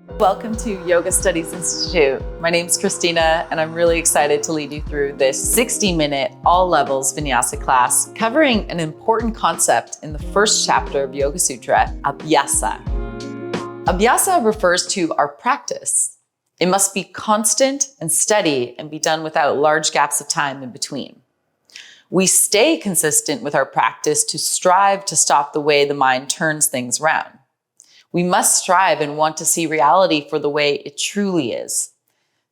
Welcome to Yoga Studies Institute. My name's Christina, and I'm really excited to lead you through this 60-minute, all levels Vinyasa class covering an important concept in the first chapter of Yoga Sutra, Abhyasa. Abhyasa refers to our practice. It must be constant and steady and be done without large gaps of time in between. We stay consistent with our practice to strive to stop the way the mind turns things around. We must strive and want to see reality for the way it truly is.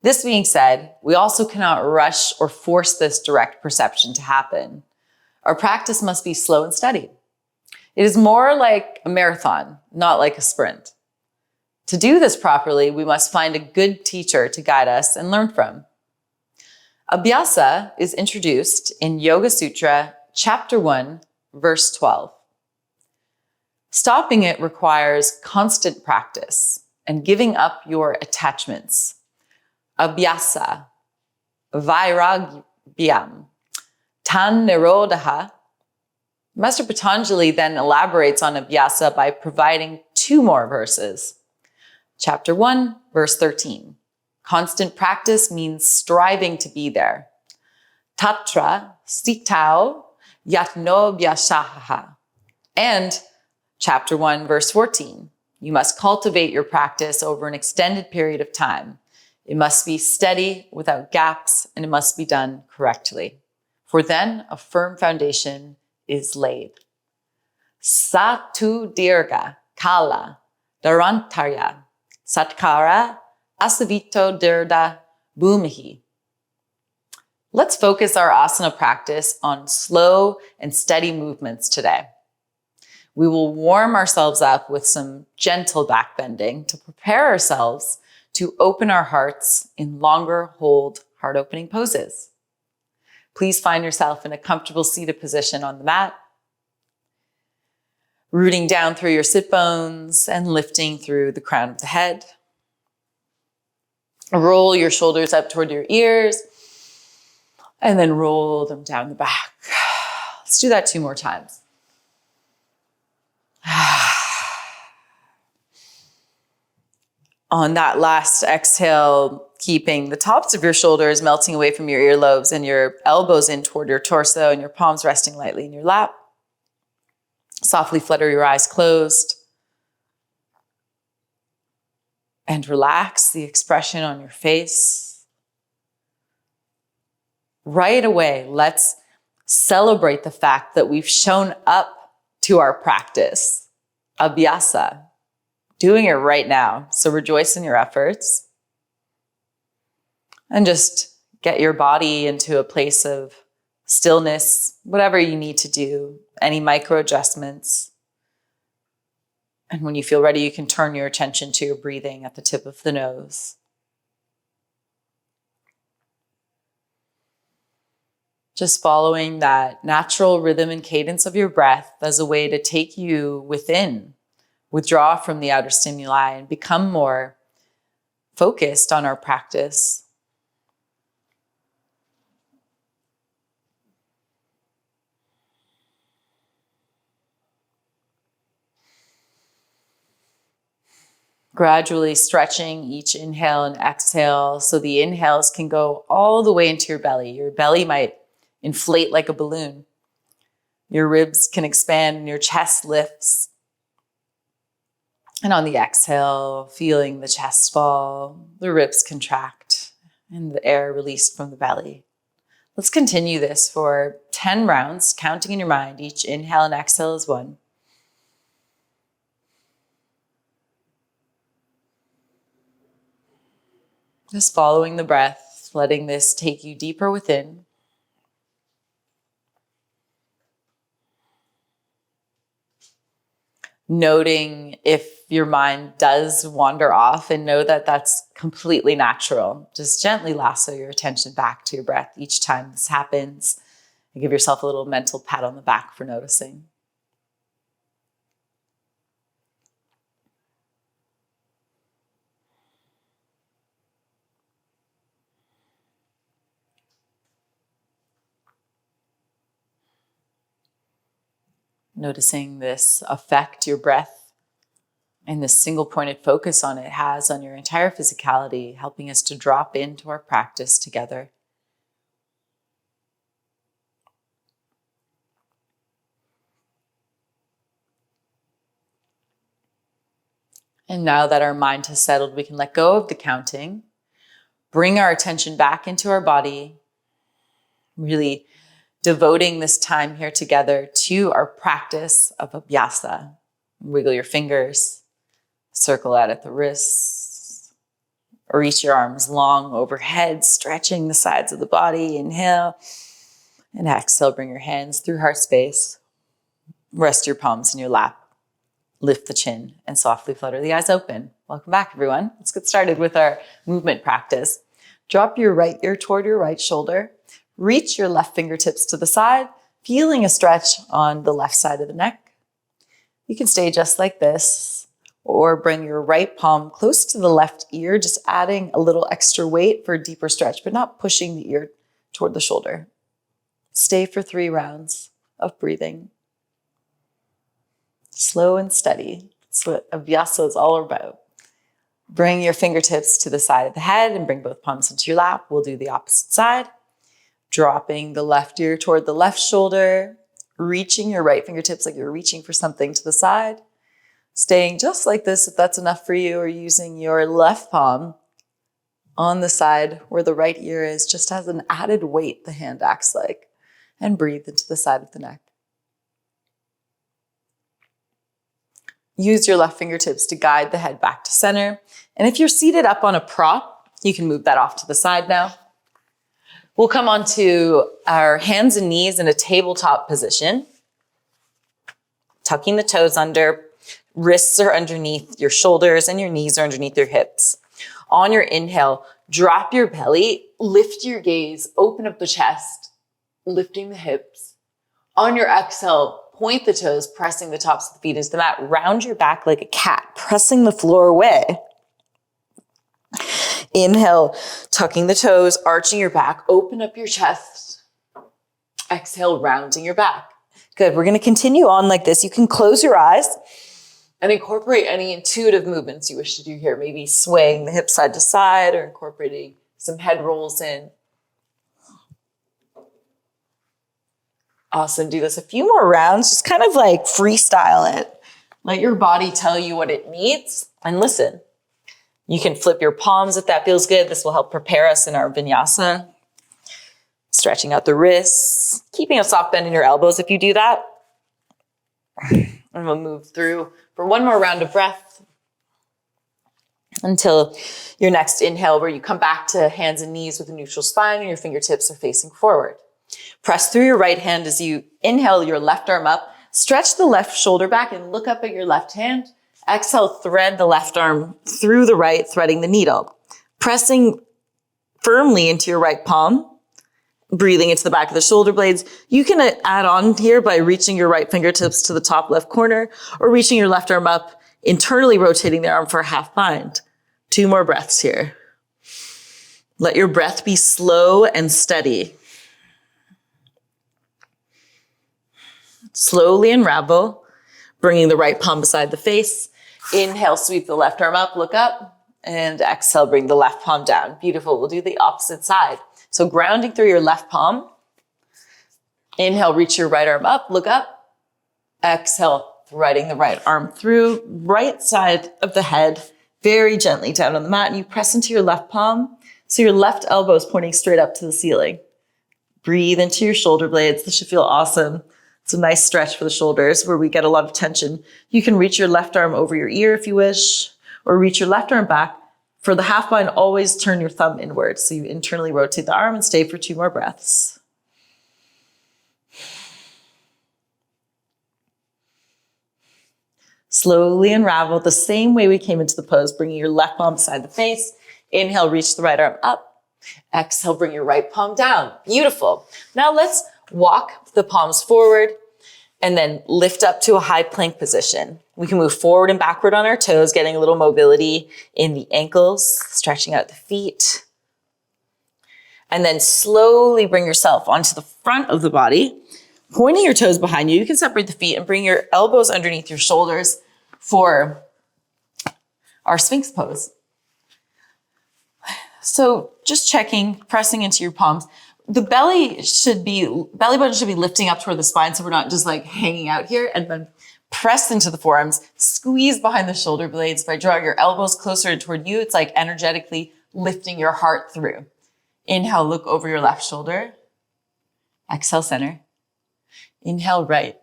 This being said, we also cannot rush or force this direct perception to happen. Our practice must be slow and steady. It is more like a marathon, not like a sprint. To do this properly, we must find a good teacher to guide us and learn from. Abhyasa is introduced in Yoga Sutra, Chapter 1, Verse 12. Stopping it requires constant practice and giving up your attachments. Abhyasa, vairagyam, tan nirodha. Master Patanjali then elaborates on Abhyasa by providing two more verses. Chapter 1, verse 13. Constant practice means striving to be there. Tatra sitau yatno bhyasaha. And Chapter 1, verse 14. You must cultivate your practice over an extended period of time. It must be steady without gaps, and it must be done correctly. For then a firm foundation is laid. Satu dirga kala darantarya satkara asavito dirda bhumihi. Let's focus our asana practice on slow and steady movements today. We will warm ourselves up with some gentle back bending to prepare ourselves to open our hearts in longer hold heart opening poses. Please find yourself in a comfortable seated position on the mat, rooting down through your sit bones and lifting through the crown of the head. Roll your shoulders up toward your ears and then roll them down the back. Let's do that 2 more times. On that last exhale, keeping the tops of your shoulders melting away from your earlobes and your elbows in toward your torso and your palms resting lightly in your lap. Softly flutter your eyes closed. And relax the expression on your face. Right away, let's celebrate the fact that we've shown up to our practice, Abhyasa, doing it right now. So rejoice in your efforts and just get your body into a place of stillness, whatever you need to do, any micro adjustments. And when you feel ready, you can turn your attention to your breathing at the tip of the nose. Just following that natural rhythm and cadence of your breath as a way to take you within, withdraw from the outer stimuli and become more focused on our practice. Gradually stretching each inhale and exhale so the inhales can go all the way into your belly. Your belly might inflate like a balloon. Your ribs can expand and your chest lifts. And on the exhale, feeling the chest fall, the ribs contract, and the air released from the belly. Let's continue this for 10 rounds, counting in your mind. Each inhale and exhale is 1. Just following the breath, letting this take you deeper within. Noting if your mind does wander off, and know that that's completely natural. Just gently lasso your attention back to your breath each time this happens. And give yourself a little mental pat on the back for noticing. Noticing this affect your breath And this single pointed focus on it has on your entire physicality, helping us to drop into our practice together. And now that our mind has settled, we can let go of the counting, bring our attention back into our body, really devoting this time here together to our practice of Abhyasa. Wiggle your fingers, circle out at the wrists, or reach your arms long overhead, stretching the sides of the body. Inhale, and exhale, bring your hands through heart space. Rest your palms in your lap. Lift the chin and softly flutter the eyes open. Welcome back, everyone. Let's get started with our movement practice. Drop your right ear toward your right shoulder. Reach your left fingertips to the side, feeling a stretch on the left side of the neck. You can stay just like this, or bring your right palm close to the left ear, just adding a little extra weight for a deeper stretch, but not pushing the ear toward the shoulder. Stay for 3 rounds of breathing. Slow and steady. That's what Abhyasa is all about. Bring your fingertips to the side of the head and bring both palms into your lap. We'll do the opposite side. Dropping the left ear toward the left shoulder. Reaching your right fingertips like you're reaching for something to the side. Staying just like this if that's enough for you, or using your left palm on the side where the right ear is, just as an added weight the hand acts like. And breathe into the side of the neck. Use your left fingertips to guide the head back to center. And if you're seated up on a prop, you can move that off to the side now. We'll come onto our hands and knees in a tabletop position. Tucking the toes under, wrists are underneath your shoulders and your knees are underneath your hips. On your inhale, drop your belly, lift your gaze, open up the chest, lifting the hips. On your exhale, point the toes, pressing the tops of the feet into the mat. Round your back like a cat, pressing the floor away. Inhale, tucking the toes, arching your back, open up your chest. Exhale, rounding your back. Good, we're gonna continue on like this. You can close your eyes and incorporate any intuitive movements you wish to do here. Maybe swaying the hips side to side or incorporating some head rolls in. Awesome, do this a few more rounds, just kind of like freestyle it. Let your body tell you what it needs and listen. You can flip your palms if that feels good. This will help prepare us in our vinyasa. Stretching out the wrists, keeping a soft bend in your elbows if you do that. And we'll move through for one more round of breath until your next inhale, where you come back to hands and knees with a neutral spine and your fingertips are facing forward. Press through your right hand as you inhale your left arm up. Stretch the left shoulder back and look up at your left hand. Exhale, thread the left arm through the right, threading the needle. Pressing firmly into your right palm. Breathing into the back of the shoulder blades. You can add on here by reaching your right fingertips to the top left corner, or reaching your left arm up, internally rotating the arm for a half bind. 2 more breaths here. Let your breath be slow and steady. Slowly unravel, bringing the right palm beside the face. Inhale, sweep the left arm up, look up, and exhale, bring the left palm down. Beautiful. We'll do the opposite side. So grounding through your left palm. Inhale, reach your right arm up, look up. Exhale, threading the right arm through, right side of the head, very gently down on the mat. And you press into your left palm, so your left elbow is pointing straight up to the ceiling. Breathe into your shoulder blades. This should feel awesome. It's a nice stretch for the shoulders where we get a lot of tension. You can reach your left arm over your ear if you wish, or reach your left arm back. For the half bind, always turn your thumb inward. So you internally rotate the arm and stay for 2 more breaths. Slowly unravel the same way we came into the pose, bringing your left palm beside the face. Inhale, reach the right arm up. Exhale, bring your right palm down. Beautiful. Now let's walk the palms forward and then lift up to a high plank position. We can move forward and backward on our toes, getting a little mobility in the ankles, stretching out the feet. And then slowly bring yourself onto the front of the body, pointing your toes behind you. You can separate the feet and bring your elbows underneath your shoulders for our Sphinx pose. So just checking, pressing into your palms. The belly button should be lifting up toward the spine, so we're not just like hanging out here, and then press into the forearms, squeeze behind the shoulder blades by drawing your elbows closer toward you. It's like energetically lifting your heart through. Inhale, look over your left shoulder. Exhale, center. Inhale, right.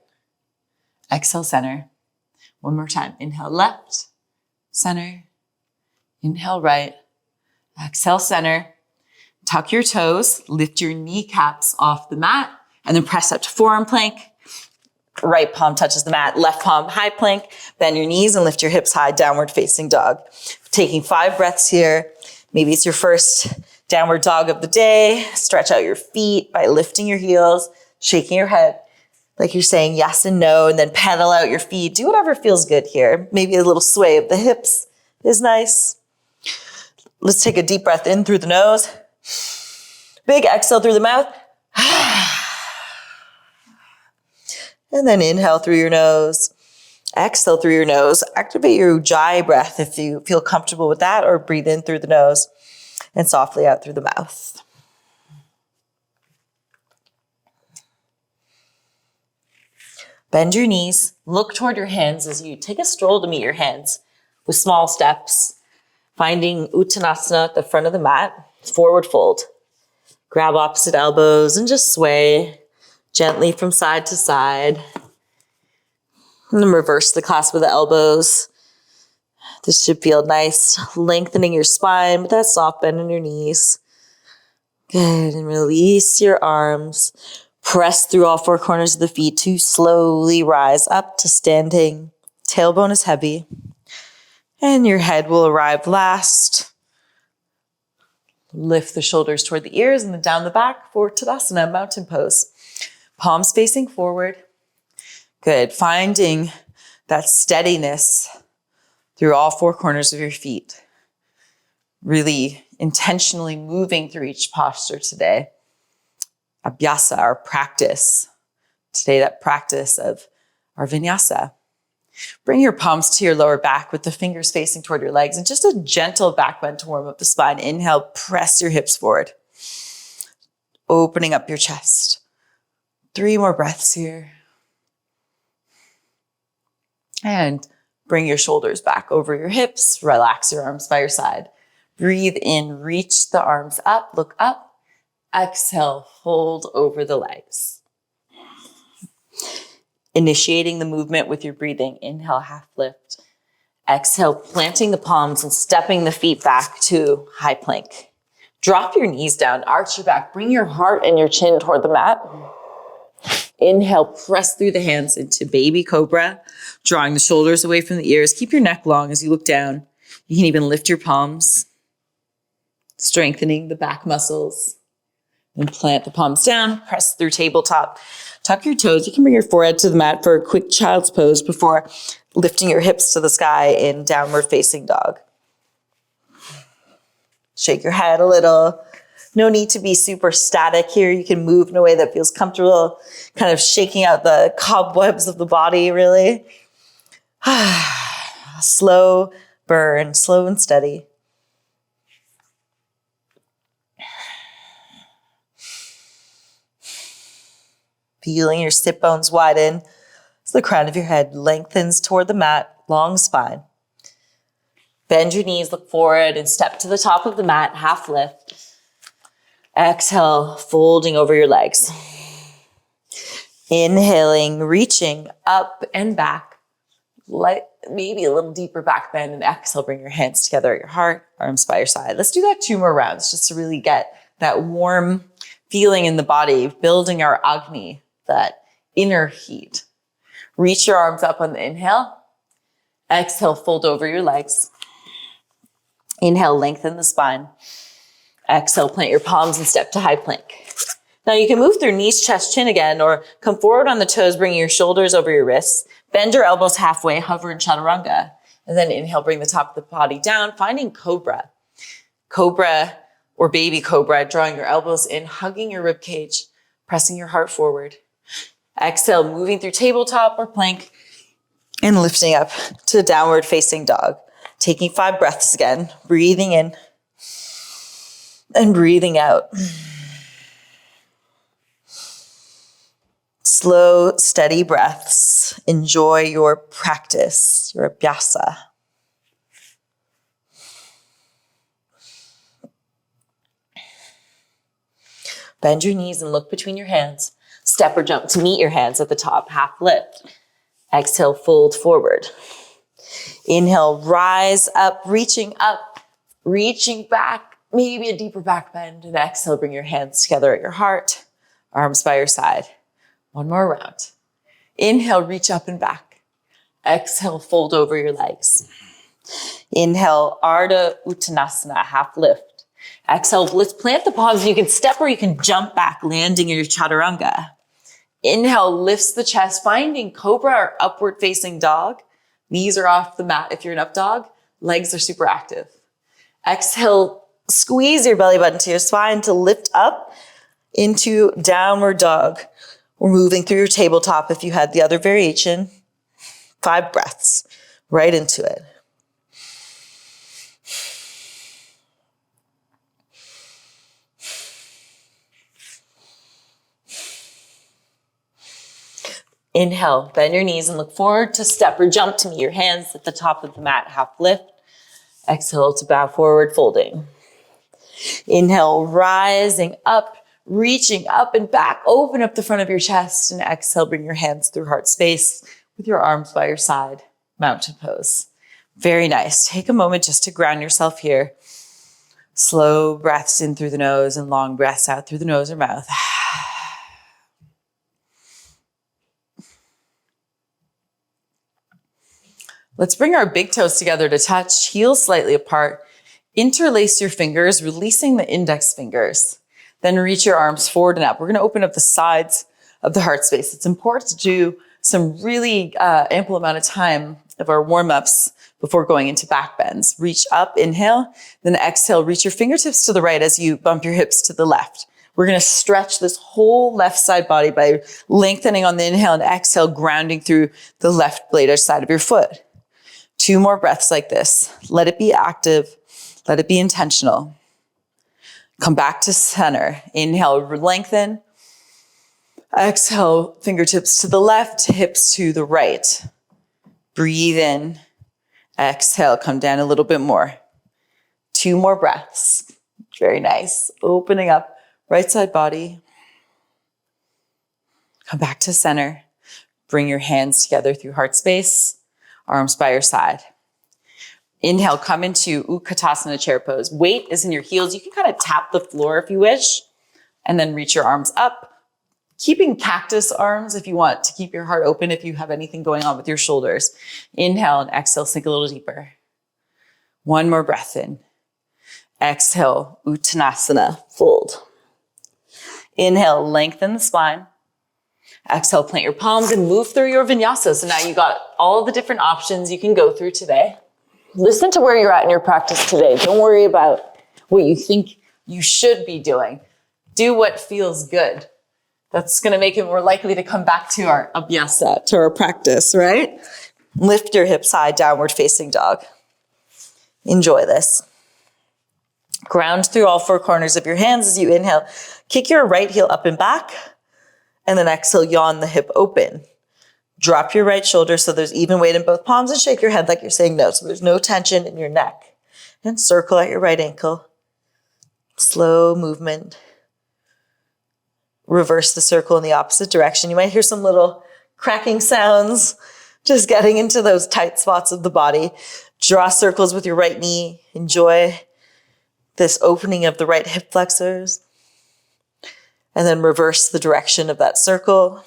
Exhale, center. One more time. Inhale, left, center. Inhale, right. Exhale, center. Tuck your toes, lift your kneecaps off the mat, and then press up to forearm plank. Right palm touches the mat, left palm high plank. Bend your knees and lift your hips high, downward facing dog. Taking 5 breaths here. Maybe it's your first downward dog of the day. Stretch out your feet by lifting your heels, shaking your head like you're saying yes and no, and then pedal out your feet. Do whatever feels good here. Maybe a little sway of the hips is nice. Let's take a deep breath in through the nose. Big exhale through the mouth. And then inhale through your nose. Exhale through your nose. Activate your Ujjayi breath if you feel comfortable with that, or breathe in through the nose and softly out through the mouth. Bend your knees. Look toward your hands as you take a stroll to meet your hands with small steps. Finding Uttanasana at the front of the mat, forward fold. Grab opposite elbows and just sway gently from side to side. And then reverse the clasp of the elbows. This should feel nice, lengthening your spine with that soft bend in your knees. Good, and release your arms. Press through all 4 corners of the feet to slowly rise up to standing. Tailbone is heavy. And your head will arrive last. Lift the shoulders toward the ears and then down the back for Tadasana, mountain pose. Palms facing forward. Good. Finding that steadiness through all 4 corners of your feet. Really intentionally moving through each posture today. Abhyasa, our practice. Today, that practice of our Vinyasa. Bring your palms to your lower back with the fingers facing toward your legs and just a gentle back bend to warm up the spine. Inhale, press your hips forward. Opening up your chest. 3 more breaths here. And bring your shoulders back over your hips. Relax your arms by your side. Breathe in, reach the arms up, look up. Exhale, fold over the legs. Initiating the movement with your breathing. Inhale, half lift. Exhale, planting the palms and stepping the feet back to high plank. Drop your knees down, arch your back, bring your heart and your chin toward the mat. Inhale, press through the hands into baby cobra, drawing the shoulders away from the ears. Keep your neck long as you look down. You can even lift your palms, strengthening the back muscles. And plant the palms down, press through tabletop. Tuck your toes. You can bring your forehead to the mat for a quick child's pose before lifting your hips to the sky in downward facing dog. Shake your head a little. No need to be super static here. You can move in a way that feels comfortable, kind of shaking out the cobwebs of the body, really. Slow burn, slow and steady. Feeling your sit bones widen as the crown of your head lengthens toward the mat, long spine. Bend your knees, look forward, and step to the top of the mat, half lift. Exhale, folding over your legs. Inhaling, reaching up and back. Maybe a little deeper back bend, and exhale, bring your hands together at your heart, arms by your side. Let's do that 2 more rounds just to really get that warm feeling in the body, building our Agni, that inner heat. Reach your arms up on the inhale. Exhale, fold over your legs. Inhale, lengthen the spine. Exhale, plant your palms and step to high plank. Now you can move through knees, chest, chin again, or come forward on the toes, bringing your shoulders over your wrists. Bend your elbows halfway, hover in chaturanga. And then inhale, bring the top of the body down, finding cobra. Cobra or baby cobra, drawing your elbows in, hugging your rib cage, pressing your heart forward. Exhale, moving through tabletop or plank and lifting up to downward facing dog. Taking 5 breaths again, breathing in and breathing out. Slow, steady breaths. Enjoy your practice, your abhyasa. Bend your knees and look between your hands. Step or jump to meet your hands at the top, half lift. Exhale, fold forward. Inhale, rise up, reaching back, maybe a deeper back bend. And exhale, bring your hands together at your heart, arms by your side. One more round. Inhale, reach up and back. Exhale, fold over your legs. Inhale, Ardha Uttanasana, half lift. Exhale, let's plant the palms. You can step or you can jump back, landing in your chaturanga. Inhale, lifts the chest, finding cobra or upward facing dog. Knees are off the mat if you're an up dog. Legs are super active. Exhale, squeeze your belly button to your spine to lift up into downward dog. We're moving through your tabletop if you had the other variation. 5 breaths, right into it. Inhale, bend your knees and look forward to step or jump to meet your hands at the top of the mat, half lift. Exhale to bow forward, folding. Inhale, rising up, reaching up and back. Open up the front of your chest and exhale, bring your hands through heart space with your arms by your side, mountain pose. Very nice. Take a moment just to ground yourself here. Slow breaths in through the nose and long breaths out through the nose or mouth. Let's bring our big toes together to touch, heels slightly apart. Interlace your fingers, releasing the index fingers. Then reach your arms forward and up. We're gonna open up the sides of the heart space. It's important to do some really ample amount of time of our warm-ups before going into back bends. Reach up, inhale, then exhale, reach your fingertips to the right as you bump your hips to the left. We're gonna stretch this whole left side body by lengthening on the inhale and exhale, grounding through the left bladed side of your foot. 2 more breaths like this. Let it be active. Let it be intentional. Come back to center. Inhale, lengthen. Exhale, fingertips to the left, hips to the right. Breathe in. Exhale, come down a little bit more. 2 more breaths. Very nice. Opening up right side body. Come back to center. Bring your hands together through heart space. Arms by your side. Inhale, come into Utkatasana chair pose. Weight is in your heels. You can kind of tap the floor if you wish, and then reach your arms up. Keeping cactus arms if you want to keep your heart open if you have anything going on with your shoulders. Inhale and exhale, sink a little deeper. 1 more breath in. Exhale, Uttanasana, fold. Inhale, lengthen the spine. Exhale, plant your palms and move through your vinyasa. So now you got all the different options you can go through today. Listen to where you're at in your practice today. Don't worry about what you think you should be doing. Do what feels good. That's going to make it more likely to come back to our abhyasa, to our practice, right? Lift your hips high, downward facing dog. Enjoy this. Ground through all 4 corners of your hands as you inhale. Kick your right heel up and back. And then exhale, yawn the hip open. Drop your right shoulder so there's even weight in both palms and shake your head like you're saying no. So there's no tension in your neck. And circle at your right ankle. Slow movement. Reverse the circle in the opposite direction. You might hear some little cracking sounds. Just getting into those tight spots of the body. Draw circles with your right knee. Enjoy this opening of the right hip flexors. And then reverse the direction of that circle.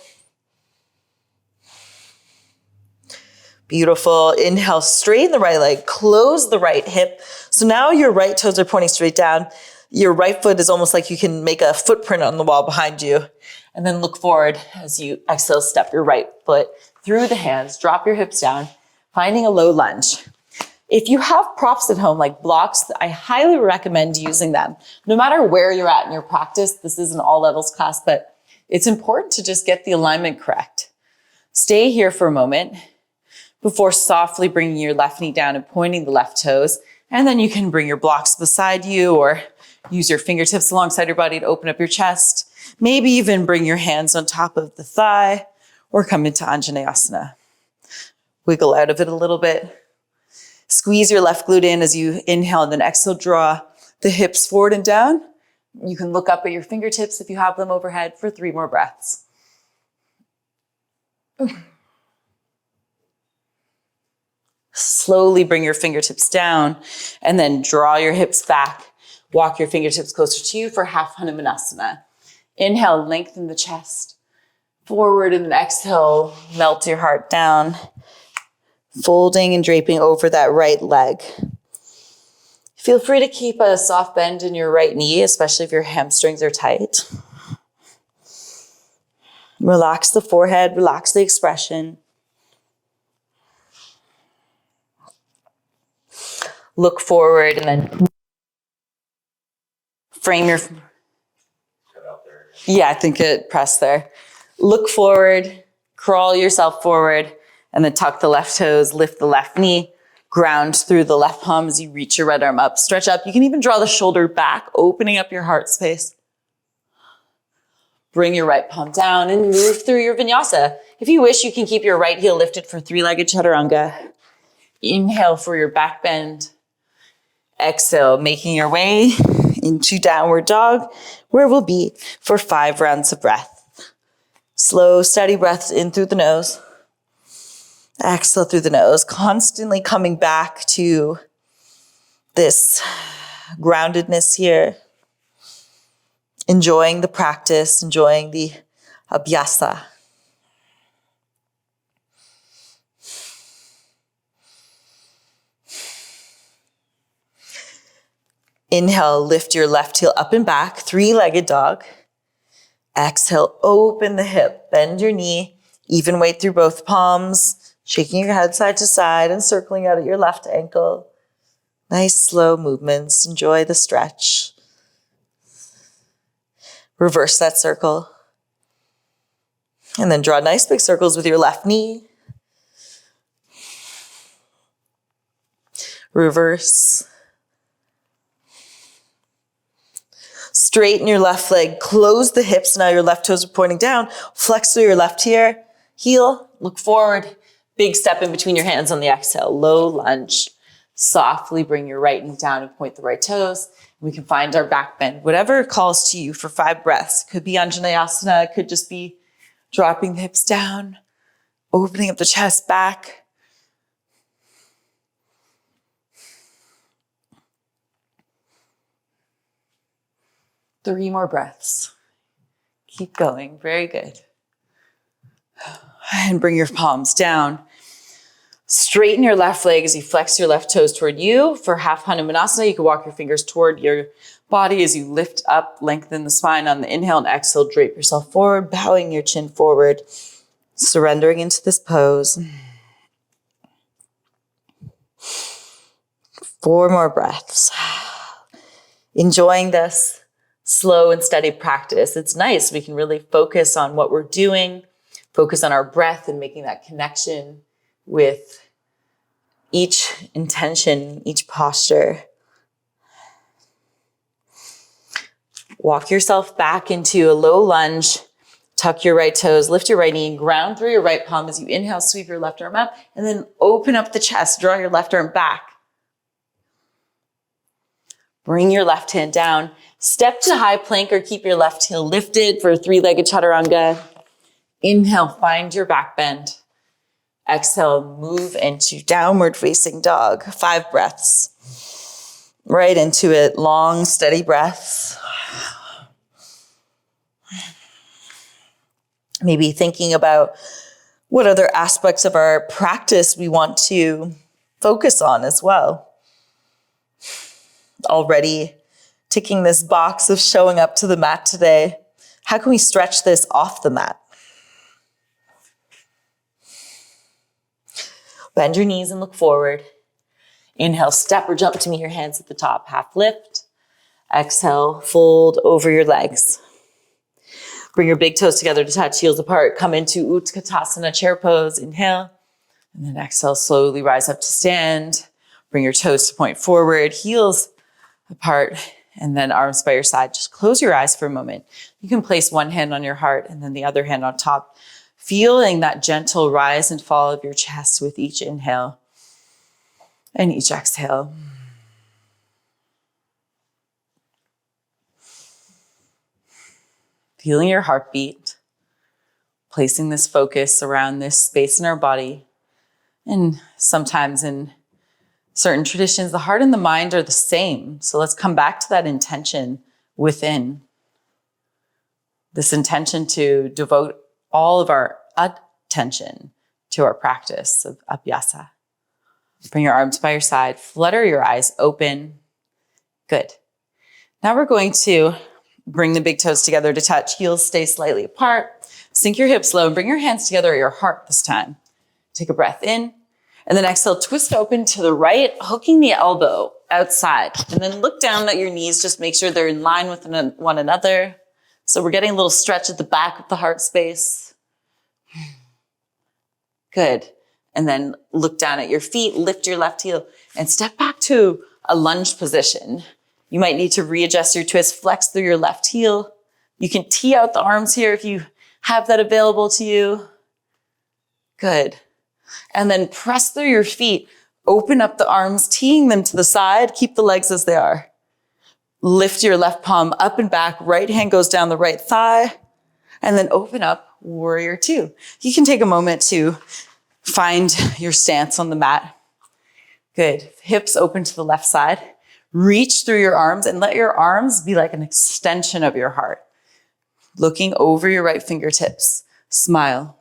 Beautiful. Inhale, straighten the right leg, close the right hip. So now your right toes are pointing straight down. Your right foot is almost like you can make a footprint on the wall behind you. And then look forward as you exhale, step your right foot through the hands, drop your hips down, finding a low lunge. If you have props at home, like blocks, I highly recommend using them. No matter where you're at in your practice, this is an all levels class, but it's important to just get the alignment correct. Stay here for a moment. before softly bringing your left knee down and pointing the left toes. And then you can bring your blocks beside you or use your fingertips alongside your body to open up your chest. Maybe even bring your hands on top of the thigh or come into Anjaneyasana. Wiggle out of it a little bit. Squeeze your left glute in as you inhale and then exhale, draw the hips forward and down. You can look up at your fingertips if you have them overhead for 3 more breaths. Slowly bring your fingertips down and then draw your hips back. Walk your fingertips closer to you for half Hanumanasana. Inhale, lengthen the chest forward, and then exhale, melt your heart down, folding and draping over that right leg. Feel free to keep a soft bend in your right knee, especially if your hamstrings are tight. Relax the forehead, relax the expression. Look forward and then frame your... Yeah, I think it pressed there. Look forward, crawl yourself forward, and then tuck the left toes, lift the left knee, ground through the left palm as you reach your right arm up. Stretch up. You can even draw the shoulder back, opening up your heart space. Bring your right palm down and move through your vinyasa. If you wish, you can keep your right heel lifted for 3-legged chaturanga. Inhale for your back bend. Exhale, making your way into downward dog, where we'll be for 5 rounds of breath. Slow, steady breaths in through the nose. Exhale through the nose, constantly coming back to this groundedness here. Enjoying the practice, enjoying the abhyasa. Inhale, lift your left heel up and back, 3-legged dog. Exhale, open the hip, bend your knee, even weight through both palms, shaking your head side to side and circling out at your left ankle. Nice slow movements, enjoy the stretch. Reverse that circle. And then draw nice big circles with your left knee. Reverse. Straighten your left leg, close the hips. Now your left toes are pointing down. Flex through your left heel, look forward. Big step in between your hands on the exhale. Low lunge. Softly bring your right knee down and point the right toes. We can find our back bend, whatever calls to you for 5 breaths. Could be Anjaneyasana, it could just be dropping the hips down, opening up the chest back. Three more breaths. Keep going, very good. And bring your palms down. Straighten your left leg as you flex your left toes toward you. For half Hanumanasana, you can walk your fingers toward your body as you lift up, lengthen the spine on the inhale and exhale, drape yourself forward, bowing your chin forward, surrendering into this pose. 4 more breaths. Enjoying this slow and steady practice. It's nice. We can really focus on what we're doing, focus on our breath and making that connection with each intention, each posture. Walk yourself back into a low lunge. Tuck your right toes, lift your right knee, and ground through your right palm as you inhale, sweep your left arm up, and then open up the chest, draw your left arm back. Bring your left hand down. Step to high plank or keep your left heel lifted for 3-legged chaturanga. Inhale, find your back bend. Exhale, move into downward facing dog. 5 breaths. Right into it. Long, steady breaths. Maybe thinking about what other aspects of our practice we want to focus on as well. Already ticking this box of showing up to the mat today. How can we stretch this off the mat? Bend your knees and look forward. Inhale, step or jump to meet your hands at the top, half lift. Exhale, fold over your legs. Bring your big toes together to touch, heels apart. Come into Utkatasana, chair pose. Inhale, And then exhale, slowly rise up to stand. Bring your toes to point forward, heels apart, and then arms by your side. Just close your eyes for a moment. You can place one hand on your heart and then the other hand on top, feeling that gentle rise and fall of your chest with each inhale and each exhale. Feeling your heartbeat, placing this focus around this space in our body. And sometimes in certain traditions, the heart and the mind are the same. So let's come back to that intention within. This intention to devote all of our attention to our practice of Abhyasa. Bring your arms by your side, flutter your eyes open. Good. Now we're going to bring the big toes together to touch, heels stay slightly apart. Sink your hips low and bring your hands together at your heart this time. Take a breath in. And then exhale, twist open to the right, hooking the elbow outside. And then look down at your knees. Just make sure they're in line with one another. So we're getting a little stretch at the back of the heart space. Good. And then look down at your feet, lift your left heel, and step back to a lunge position. You might need to readjust your twist, flex through your left heel. You can tee out the arms here if you have that available to you. Good. And then press through your feet. Open up the arms, teeing them to the side. Keep the legs as they are. Lift your left palm up and back. Right hand goes down the right thigh. And then open up, warrior two. You can take a moment to find your stance on the mat. Good. Hips open to the left side. Reach through your arms and let your arms be like an extension of your heart. Looking over your right fingertips. Smile.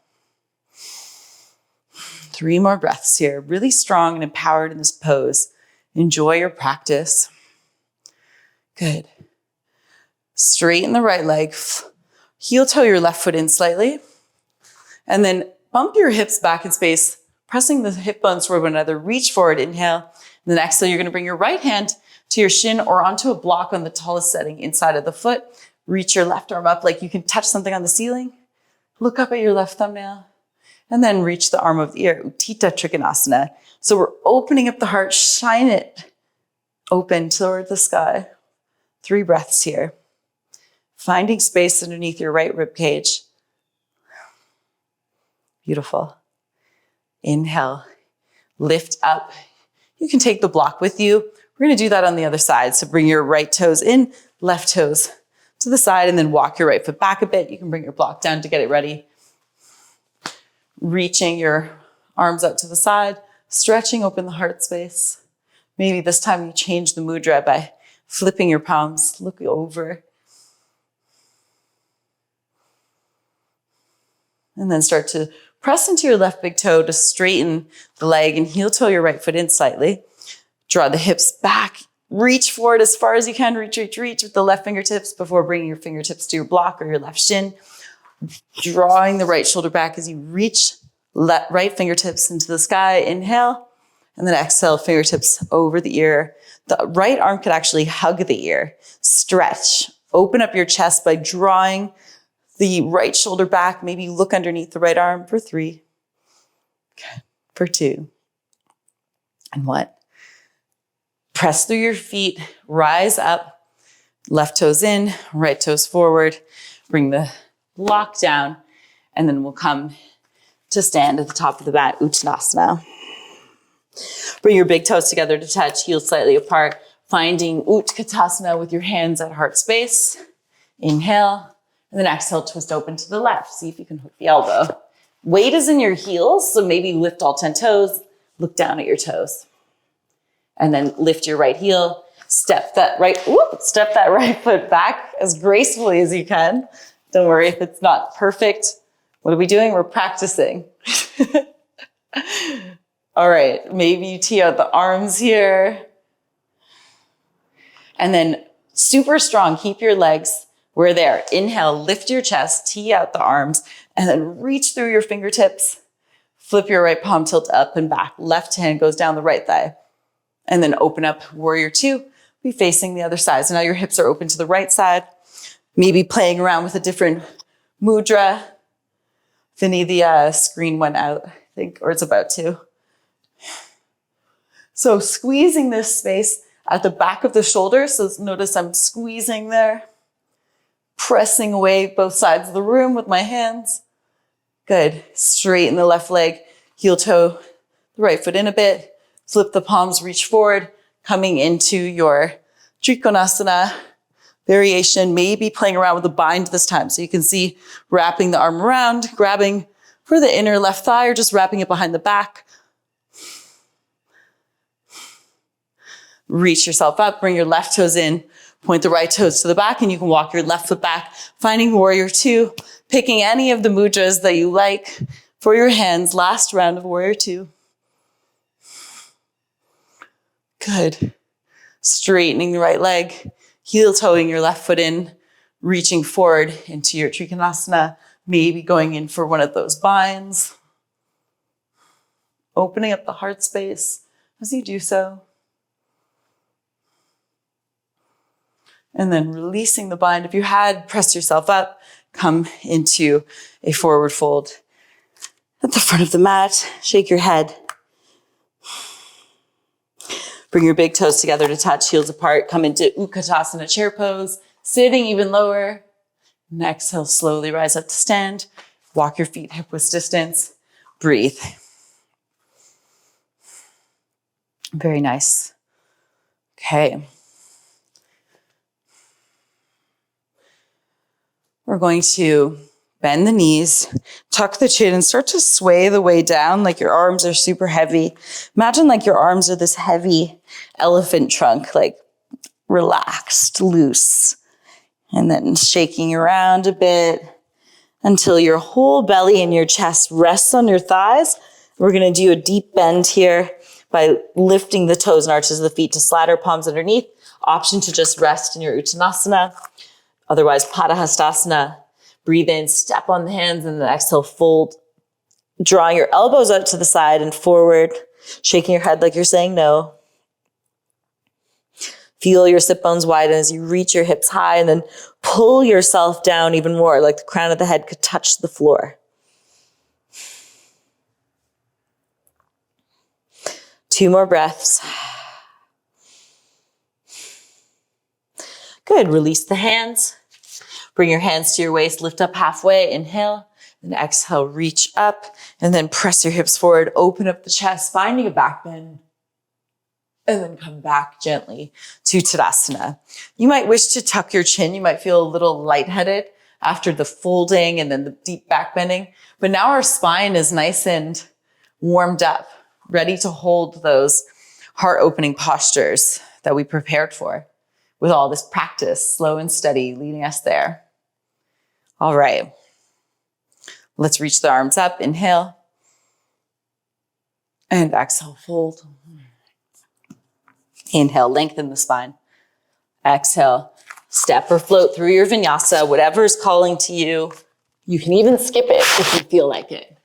3 more breaths here. Really strong and empowered in this pose. Enjoy your practice. Good. Straighten the right leg. Heel toe your left foot in slightly. And then bump your hips back in space, pressing the hip bones toward one another. Reach forward, inhale. And then exhale, you're going to bring your right hand to your shin or onto a block on the tallest setting inside of the foot. Reach your left arm up like you can touch something on the ceiling. Look up at your left thumbnail. And then reach the arm of the ear, Uttita Trikonasana. So we're opening up the heart, shine it open toward the sky. 3 breaths here. Finding space underneath your right rib cage. Beautiful. Inhale, lift up. You can take the block with you. We're going to do that on the other side. So bring your right toes in, left toes to the side, and then walk your right foot back a bit. You can bring your block down to get it ready. Reaching your arms out to the side, stretching open the heart space. Maybe this time you change the mudra by flipping your palms, look over. And then start to press into your left big toe to straighten the leg and heel toe your right foot in slightly. Draw the hips back, reach forward as far as you can, reach with the left fingertips before bringing your fingertips to your block or your left shin. Drawing the right shoulder back as you reach right fingertips into the sky. Inhale, and then exhale, fingertips over the ear. The right arm could actually hug the ear. Stretch. Open up your chest by drawing the right shoulder back. Maybe look underneath the right arm for 3. Okay. For 2. And 1. Press through your feet. Rise up. Left toes in, right toes forward. Bring the block down, and then we'll come to stand at the top of the mat, Uttanasana. Bring your big toes together to touch, heels slightly apart, finding Utkatasana with your hands at heart space. Inhale, and then exhale, twist open to the left. See if you can hook the elbow. Weight is in your heels, so maybe lift all 10 toes, look down at your toes. And then lift your right heel, step that right foot back as gracefully as you can. Don't worry if it's not perfect. What are we doing? We're practicing. All right, maybe you tee out the arms here. And then super strong, keep your legs where they are. Inhale, lift your chest, tee out the arms, and then reach through your fingertips. Flip your right palm, tilt up and back. Left hand goes down the right thigh. And then open up, warrior two. Be facing the other side. So now your hips are open to the right side. Maybe playing around with a different mudra. Vinny, the screen went out. think, or it's about to. So squeezing this space at the back of the shoulders. So notice I'm squeezing there, pressing away both sides of the room with my hands. Good. Straighten the left leg, heel toe, the right foot in a bit. Flip the palms, reach forward, coming into your Trikonasana variation, maybe playing around with the bind this time. So you can see wrapping the arm around, grabbing for the inner left thigh, or just wrapping it behind the back. Reach yourself up, bring your left toes in, point the right toes to the back, and you can walk your left foot back, finding warrior two, picking any of the mudras that you like for your hands. Last round of warrior two. Good. Straightening the right leg, heel toeing your left foot in, reaching forward into your Trikonasana, maybe going in for one of those binds. Opening up the heart space as you do so. And then releasing the bind. If you had, press yourself up, come into a forward fold at the front of the mat. Shake your head. Bring your big toes together to touch, heels apart. Come into Utkatasana chair pose, sitting even lower. And exhale, slowly rise up to stand. Walk your feet hip width distance. Breathe. Very nice. Okay. We're going to bend the knees, tuck the chin, and start to sway the way down like your arms are super heavy. Imagine like your arms are this heavy elephant trunk, like relaxed, loose. And then shaking around a bit until your whole belly and your chest rests on your thighs. We're going to do a deep bend here by lifting the toes and arches of the feet to slat our palms underneath. Option to just rest in your Uttanasana. Otherwise, Padahastasana. Breathe in, step on the hands, and then exhale, fold. Drawing your elbows out to the side and forward. Shaking your head like you're saying no. Feel your sit bones widen as you reach your hips high, and then pull yourself down even more, like the crown of the head could touch the floor. 2 more breaths. Good. Release the hands. Bring your hands to your waist. Lift up halfway. Inhale. Then exhale. Reach up. And then press your hips forward. Open up the chest, finding a back bend. And then come back gently to Tadasana. You might wish to tuck your chin. You might feel a little lightheaded after the folding and then the deep back bending. But now our spine is nice and warmed up, ready to hold those heart-opening postures that we prepared for with all this practice, slow and steady, leading us there. All right. Let's reach the arms up. Inhale. And exhale, fold. Inhale, lengthen the spine. Exhale, step or float through your vinyasa, whatever is calling to you. You can even skip it if you feel like it.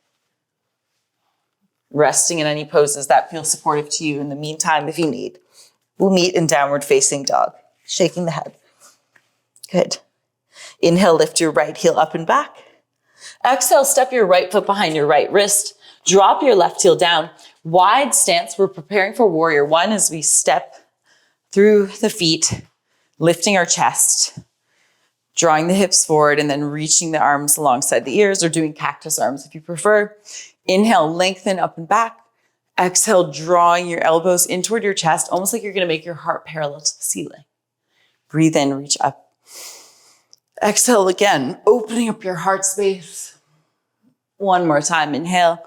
Resting in any poses that feel supportive to you in the meantime if you need. We'll meet in downward facing dog. Shaking the head. Good. Inhale, lift your right heel up and back. Exhale, step your right foot behind your right wrist. Drop your left heel down. Wide stance. We're preparing for warrior one as we step through the feet, lifting our chest, drawing the hips forward, and then reaching the arms alongside the ears, or doing cactus arms if you prefer. Inhale, lengthen up and back. Exhale, drawing your elbows in toward your chest, almost like you're going to make your heart parallel to the ceiling. Breathe in, reach up. Exhale again, opening up your heart space. One more time, inhale.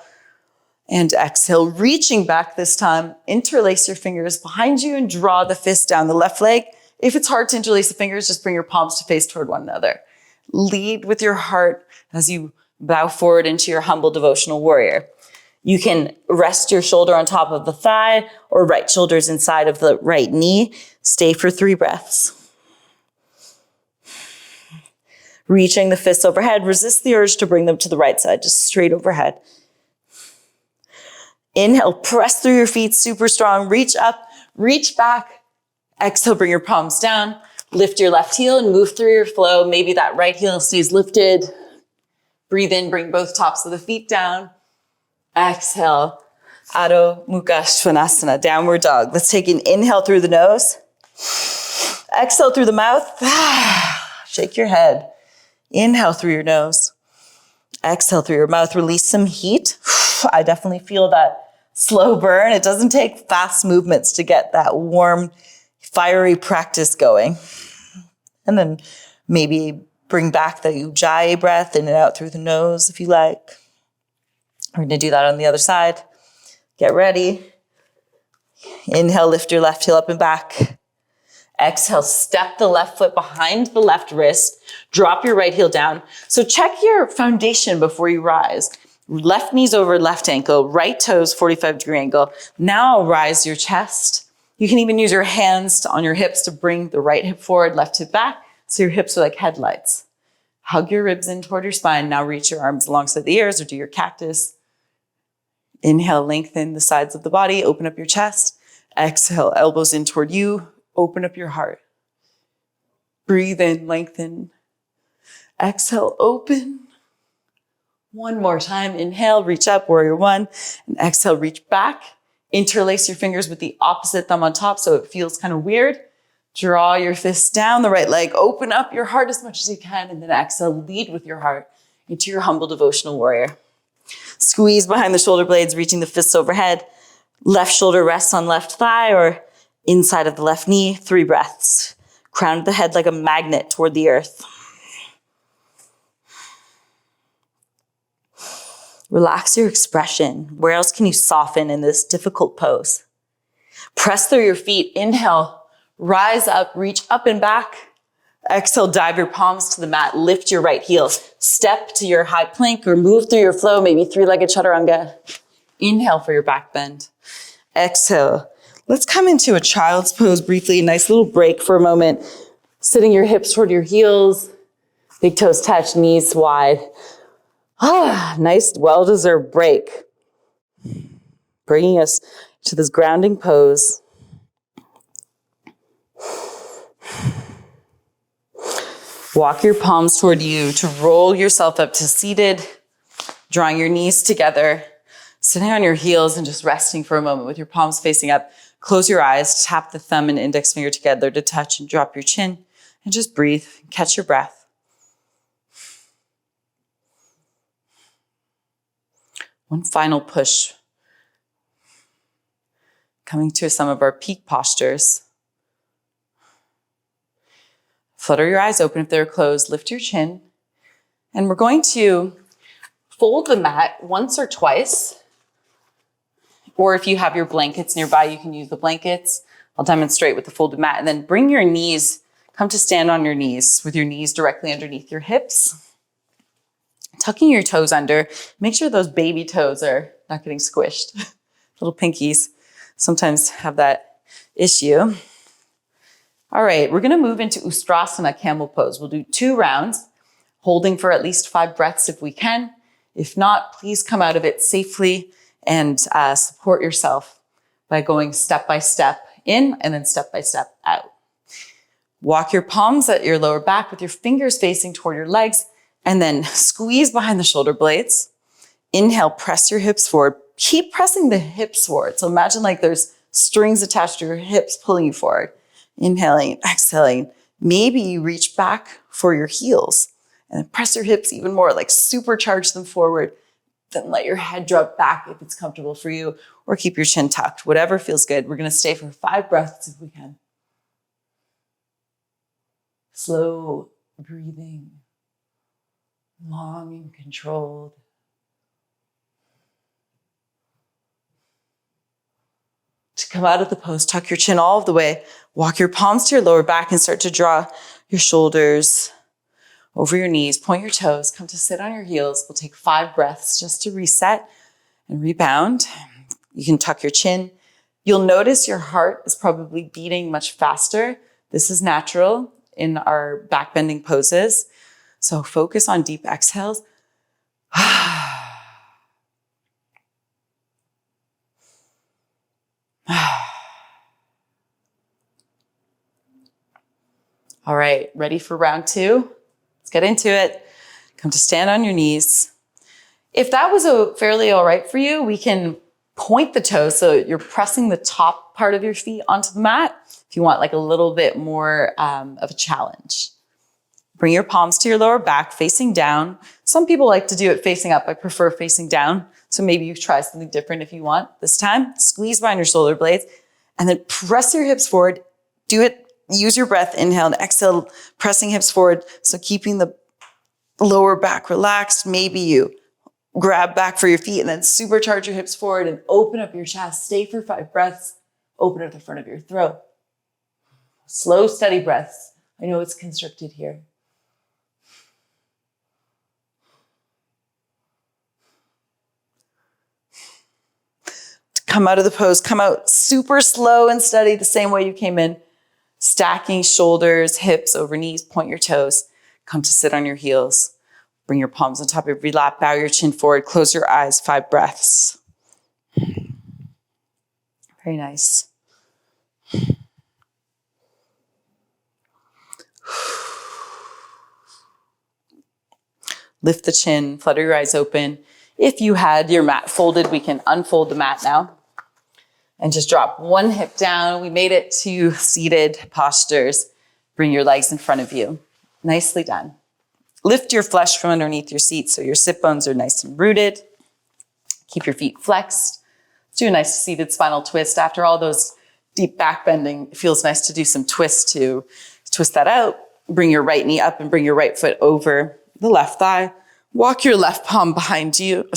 And exhale, reaching back this time. Interlace your fingers behind you and draw the fist down the left leg. If it's hard to interlace the fingers, just bring your palms to face toward one another. Lead with your heart as you bow forward into your humble devotional warrior. You can rest your shoulder on top of the thigh or right shoulder's inside of the right knee. Stay for 3 breaths. Reaching the fists overhead, resist the urge to bring them to the right side, just straight overhead. Inhale, press through your feet, super strong. Reach up, reach back. Exhale, bring your palms down. Lift your left heel and move through your flow. Maybe that right heel stays lifted. Breathe in, bring both tops of the feet down. Exhale, Adho Mukha Svanasana, downward dog. Let's take an inhale through the nose. Exhale through the mouth. Shake your head. Inhale through your nose. Exhale through your mouth. Release some heat. I definitely feel that slow burn. It doesn't take fast movements to get that warm, fiery practice going. And then maybe bring back the Ujjayi breath in and out through the nose if you like. We're going to do that on the other side. Get ready. Inhale, lift your left heel up and back. Exhale, step the left foot behind the left wrist. Drop your right heel down. So check your foundation before you rise. Left knees over left ankle, right toes 45-degree angle. Now rise your chest. You can even use your hands on your hips to bring the right hip forward, left hip back, so your hips are like headlights. Hug your ribs in toward your spine. Now reach your arms alongside the ears or do your cactus. Inhale, lengthen the sides of the body, open up your chest. Exhale, elbows in toward you, open up your heart. Breathe in, lengthen. Exhale, open. One more time. Inhale, reach up, warrior one. And exhale, reach back. Interlace your fingers with the opposite thumb on top so it feels kind of weird. Draw your fists down the right leg. Open up your heart as much as you can. And then exhale, lead with your heart into your humble devotional warrior. Squeeze behind the shoulder blades, reaching the fists overhead. Left shoulder rests on left thigh or inside of the left knee. 3 breaths. Crown of the head like a magnet toward the earth. Relax your expression. Where else can you soften in this difficult pose? Press through your feet. Inhale, rise up, reach up and back. Exhale, dive your palms to the mat. Lift your right heel. Step to your high plank or move through your flow, maybe 3-legged chaturanga. Inhale for your back bend. Exhale. Let's come into a child's pose briefly. Nice little break for a moment. Sitting your hips toward your heels. Big toes touch, knees wide. Nice, well-deserved break. Bringing us to this grounding pose. Walk your palms toward you to roll yourself up to seated, drawing your knees together, sitting on your heels and just resting for a moment with your palms facing up. Close your eyes, tap the thumb and index finger together to touch and drop your chin, and just breathe, catch your breath. One final push. Coming to some of our peak postures. Flutter your eyes open if they're closed. Lift your chin. And we're going to fold the mat once or twice. Or if you have your blankets nearby, you can use the blankets. I'll demonstrate with the folded mat. And then bring your knees, come to stand on your knees with your knees directly underneath your hips. Tucking your toes under. Make sure those baby toes are not getting squished. Little pinkies sometimes have that issue. All right, we're gonna move into Ustrasana, camel pose. We'll do 2 rounds, holding for at least 5 breaths if we can. If not, please come out of it safely and support yourself by going step by step in and then step by step out. Walk your palms at your lower back with your fingers facing toward your legs and then squeeze behind the shoulder blades. Inhale, press your hips forward. Keep pressing the hips forward. So imagine like there's strings attached to your hips pulling you forward. Inhaling, exhaling. Maybe you reach back for your heels and then press your hips even more, like supercharge them forward. Then let your head drop back if it's comfortable for you, or keep your chin tucked, whatever feels good. We're gonna stay for 5 breaths if we can. Slow breathing, long and controlled. To come out of the pose, tuck your chin all the way. Walk your palms to your lower back and start to draw your shoulders over your knees. Point your toes. Come to sit on your heels. We'll take 5 breaths just to reset and rebound. You can tuck your chin. You'll notice your heart is probably beating much faster. This is natural in our back bending poses. So focus on deep exhales. All right, ready for round 2? Let's get into it. Come to stand on your knees. If that was fairly all right for you, we can point the toes so you're pressing the top part of your feet onto the mat if you want like a little bit more of a challenge. Bring your palms to your lower back, facing down. Some people like to do it facing up. I prefer facing down. So maybe you try something different if you want. This time, squeeze behind your shoulder blades and then press your hips forward. Do it, use your breath, inhale and exhale, pressing hips forward. So keeping the lower back relaxed. Maybe you grab back for your feet and then supercharge your hips forward and open up your chest. Stay for 5 breaths. Open up the front of your throat. Slow, steady breaths. I know it's constricted here. Come out of the pose. Come out super slow and steady, the same way you came in. Stacking shoulders, hips over knees. Point your toes. Come to sit on your heels. Bring your palms on top of every lap. Bow your chin forward. Close your eyes. 5 breaths. Very nice. Lift the chin. Flutter your eyes open. If you had your mat folded, we can unfold the mat now. And just drop one hip down. We made it to seated postures. Bring your legs in front of you. Nicely done. Lift your flesh from underneath your seat so your sit bones are nice and rooted. Keep your feet flexed. Do a nice seated spinal twist. After all those deep back bending, it feels nice to do some twists to twist that out. Bring your right knee up and bring your right foot over the left thigh. Walk your right palm behind you.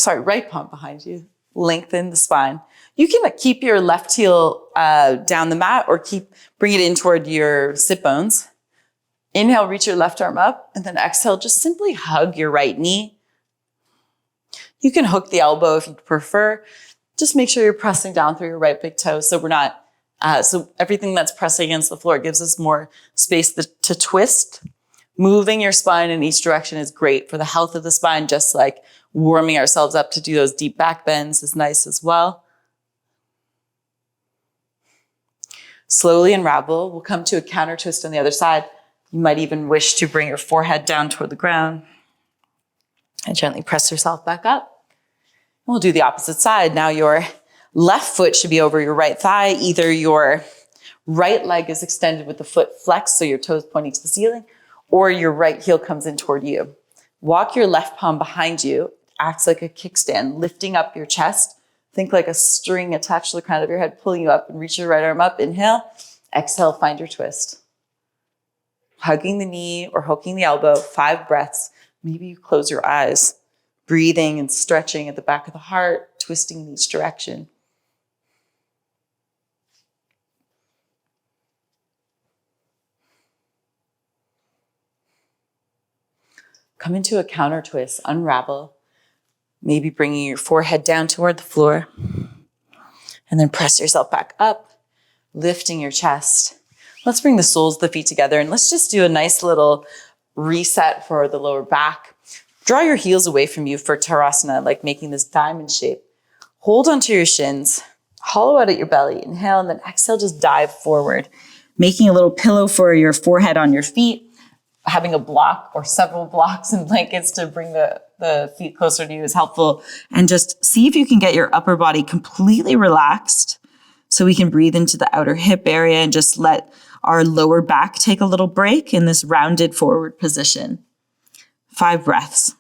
Lengthen the spine. You can keep your left heel down the mat or bring it in toward your sit bones. Inhale, reach your left arm up, and then exhale, just simply hug your right knee. You can hook the elbow if you prefer. Just make sure you're pressing down through your right big toe so we're not, so everything that's pressing against the floor gives us more space to twist. Moving your spine in each direction is great for the health of the spine, just like warming ourselves up to do those deep back bends is nice as well. Slowly unravel. We'll come to a counter twist on the other side. You might even wish to bring your forehead down toward the ground and gently press yourself back up. And we'll do the opposite side. Now your left foot should be over your right thigh. Either your right leg is extended with the foot flexed, so your toes pointing to the ceiling, or your right heel comes in toward you. Walk your left palm behind you. Acts like a kickstand, lifting up your chest. Think like a string attached to the crown of your head, pulling you up, and reach your right arm up. Inhale. Exhale, find your twist. Hugging the knee or hooking the elbow, 5 breaths. Maybe you close your eyes, breathing and stretching at the back of the heart, twisting in each direction. Come into a counter twist, unravel. Maybe bringing your forehead down toward the floor. And then press yourself back up, lifting your chest. Let's bring the soles of the feet together and let's just do a nice little reset for the lower back. Draw your heels away from you for Tadasana, like making this diamond shape. Hold onto your shins, hollow out at your belly. Inhale and then exhale, just dive forward. Making a little pillow for your forehead on your feet. Having a block or several blocks and blankets to bring the feet closer to you is helpful. And just see if you can get your upper body completely relaxed so we can breathe into the outer hip area and just let our lower back take a little break in this rounded forward position. 5 breaths.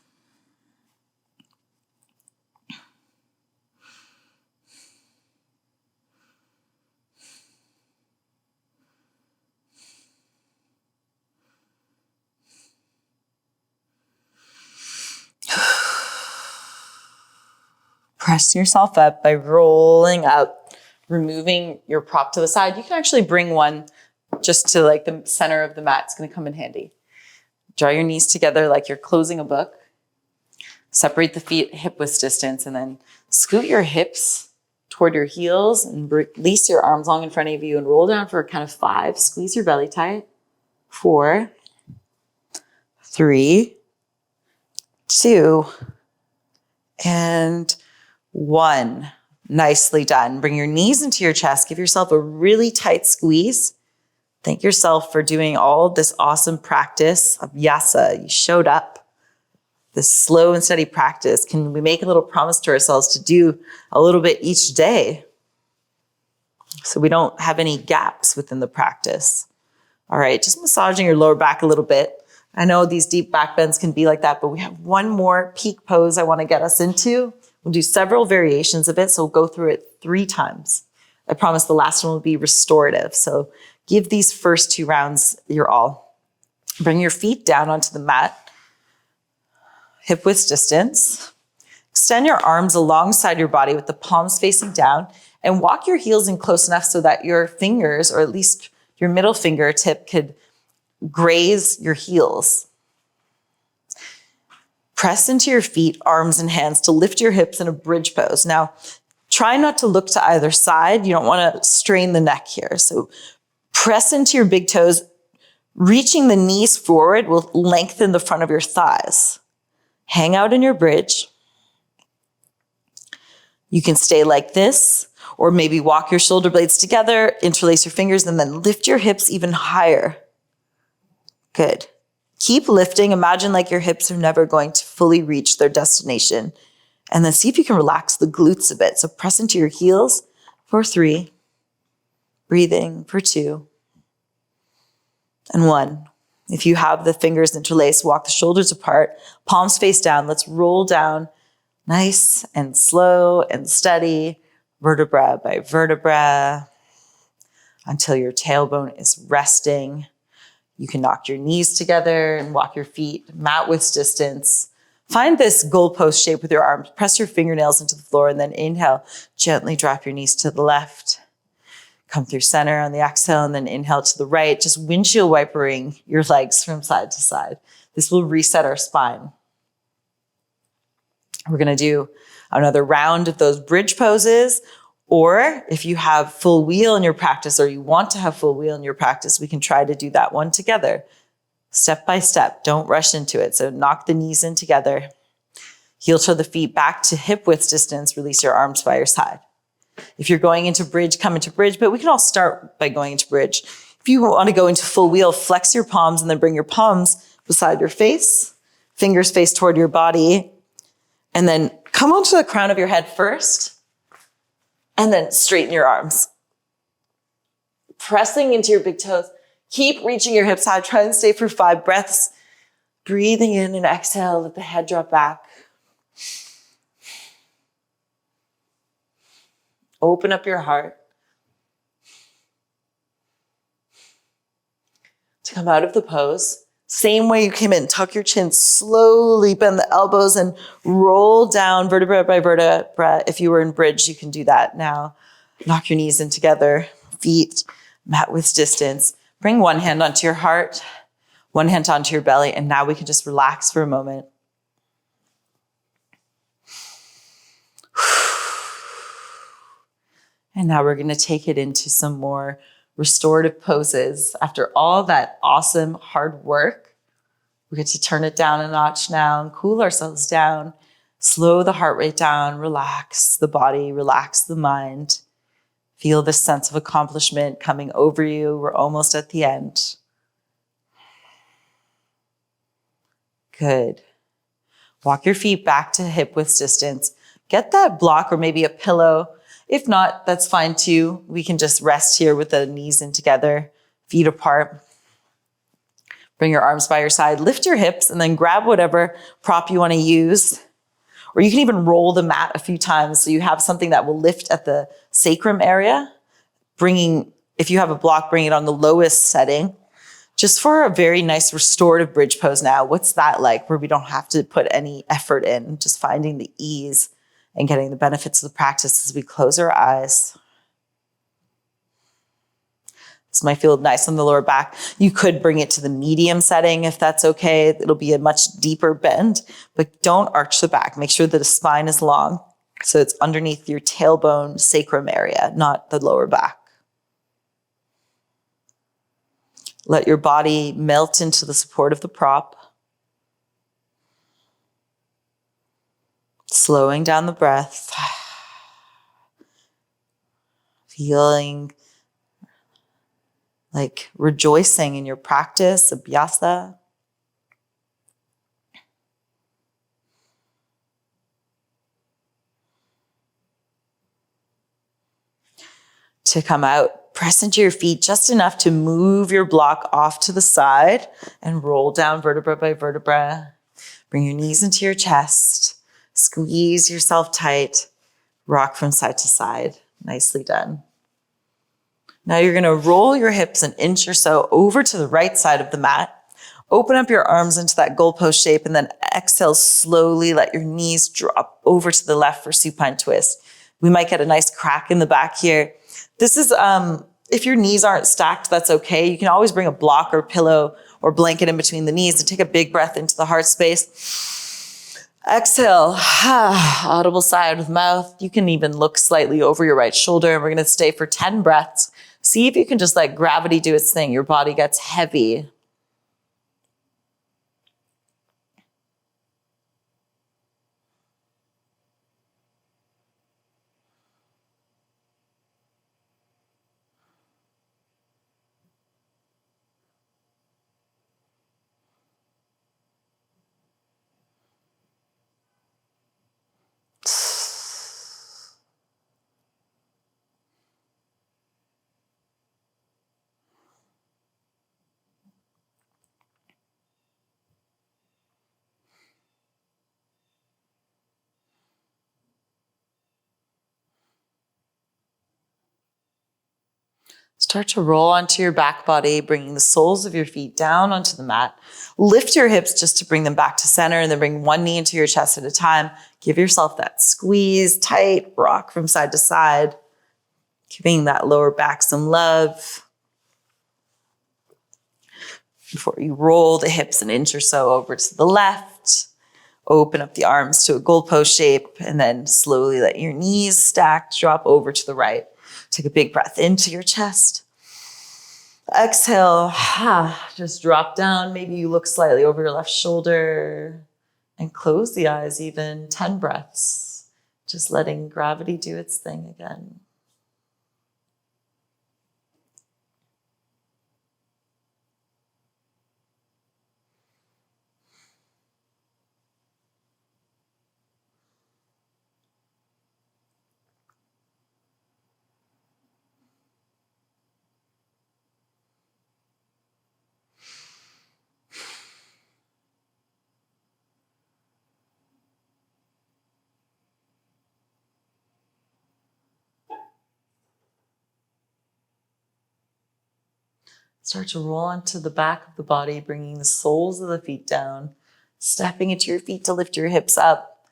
Press yourself up by rolling up, removing your prop to the side. You can actually bring one just to like the center of the mat. It's going to come in handy. Draw your knees together like you're closing a book. Separate the feet hip width distance and then scoot your hips toward your heels and release your arms long in front of you and roll down for a count of 5. Squeeze your belly tight. 4, 3, 2, and 1. Nicely done. Bring your knees into your chest. Give yourself a really tight squeeze. Thank yourself for doing all this awesome practice of Vinyasa. You showed up. This slow and steady practice, can we make a little promise to ourselves to do a little bit each day so we don't have any gaps within the practice? All right, just massaging your lower back a little bit. I know these deep back bends can be like that, but we have one more peak pose I want to get us into. We'll do several variations of it, so we'll go through it 3 times. I promise the last one will be restorative. So give these first 2 rounds your all. Bring your feet down onto the mat, hip width distance. Extend your arms alongside your body with the palms facing down and walk your heels in close enough so that your fingers, or at least your middle fingertip, could graze your heels. Press into your feet, arms, and hands to lift your hips in a bridge pose. Now, try not to look to either side. You don't want to strain the neck here. So press into your big toes. Reaching the knees forward will lengthen the front of your thighs. Hang out in your bridge. You can stay like this, or maybe walk your shoulder blades together, interlace your fingers, and then lift your hips even higher. Good. Keep lifting. Imagine like your hips are never going to fully reach their destination. And then see if you can relax the glutes a bit. So press into your heels for 3. Breathing for 2. And 1. If you have the fingers interlaced, walk the shoulders apart, palms face down. Let's roll down nice and slow and steady, vertebra by vertebra, until your tailbone is resting. You can knock your knees together and walk your feet mat width distance. Find this goalpost shape with your arms. Press your fingernails into the floor and then inhale. Gently drop your knees to the left. Come through center on the exhale and then inhale to the right. Just windshield wipering your legs from side to side. This will reset our spine. We're going to do another round of those bridge poses. Or if you have full wheel in your practice, or you want to have full wheel in your practice, we can try to do that one together. Step by step, don't rush into it. So knock the knees in together. Heel toe the feet back to hip width distance. Release your arms by your side. If you're going into bridge, come into bridge, but we can all start by going into bridge. If you want to go into full wheel, flex your palms and then bring your palms beside your face, fingers face toward your body, and then come onto the crown of your head first. And then straighten your arms. Pressing into your big toes. Keep reaching your hips high. Try and stay for 5 breaths. Breathing in and exhale, let the head drop back. Open up your heart. To come out of the pose, same way you came in, tuck your chin, slowly bend the elbows and roll down vertebra by vertebra. If you were in bridge, you can do that now. Knock your knees in together, feet mat width distance. Bring one hand onto your heart, one hand onto your belly, and now we can just relax for a moment. And now we're going to take it into some more restorative poses. After all that awesome hard work, we get to turn it down a notch now and cool ourselves down, slow the heart rate down, relax the body, relax the mind. Feel this sense of accomplishment coming over you. We're almost at the end. Good. Walk your feet back to hip width distance. Get that block or maybe a pillow. If not, that's fine too. We can just rest here with the knees in together, feet apart. Bring your arms by your side, lift your hips, and then grab whatever prop you want to use. Or you can even roll the mat a few times so you have something that will lift at the sacrum area. If you have a block, bring it on the lowest setting. Just for a very nice restorative bridge pose now. What's that like, where we don't have to put any effort in, just finding the ease and getting the benefits of the practice as we close our eyes. This might feel nice on the lower back. You could bring it to the medium setting if that's okay. It'll be a much deeper bend, but don't arch the back. Make sure that the spine is long so it's underneath your tailbone sacrum area, not the lower back. Let your body melt into the support of the prop. Slowing down the breath. Feeling like rejoicing in your practice, Abhyasa. to come out. Press into your feet just enough to move your block off to the side and roll down vertebra by vertebra. Bring your knees into your chest. Squeeze yourself tight. Rock from side to side. Nicely done. Now you're going to roll your hips an inch or so over to the right side of the mat. Open up your arms into that goalpost shape and then exhale slowly. Let your knees drop over to the left for supine twist. We might get a nice crack in the back here. This is, if your knees aren't stacked, that's okay. You can always bring a block or pillow or blanket in between the knees and take a big breath into the heart space. Exhale, audible sigh with mouth. You can even look slightly over your right shoulder. We're going to stay for 10 breaths. See if you can just let gravity do its thing. Your body gets heavy. Start to roll onto your back body, bringing the soles of your feet down onto the mat. Lift your hips just to bring them back to center and then bring one knee into your chest at a time. Give yourself that squeeze, tight rock from side to side, giving that lower back some love. Before you roll the hips an inch or so over to the left, open up the arms to a goalpost shape and then slowly let your knees stack, drop over to the right. Take a big breath into your chest. Exhale, just drop down. Maybe you look slightly over your left shoulder and close the eyes even. 10 breaths. Just letting gravity do its thing again. Start to roll onto the back of the body, bringing the soles of the feet down, stepping into your feet to lift your hips up,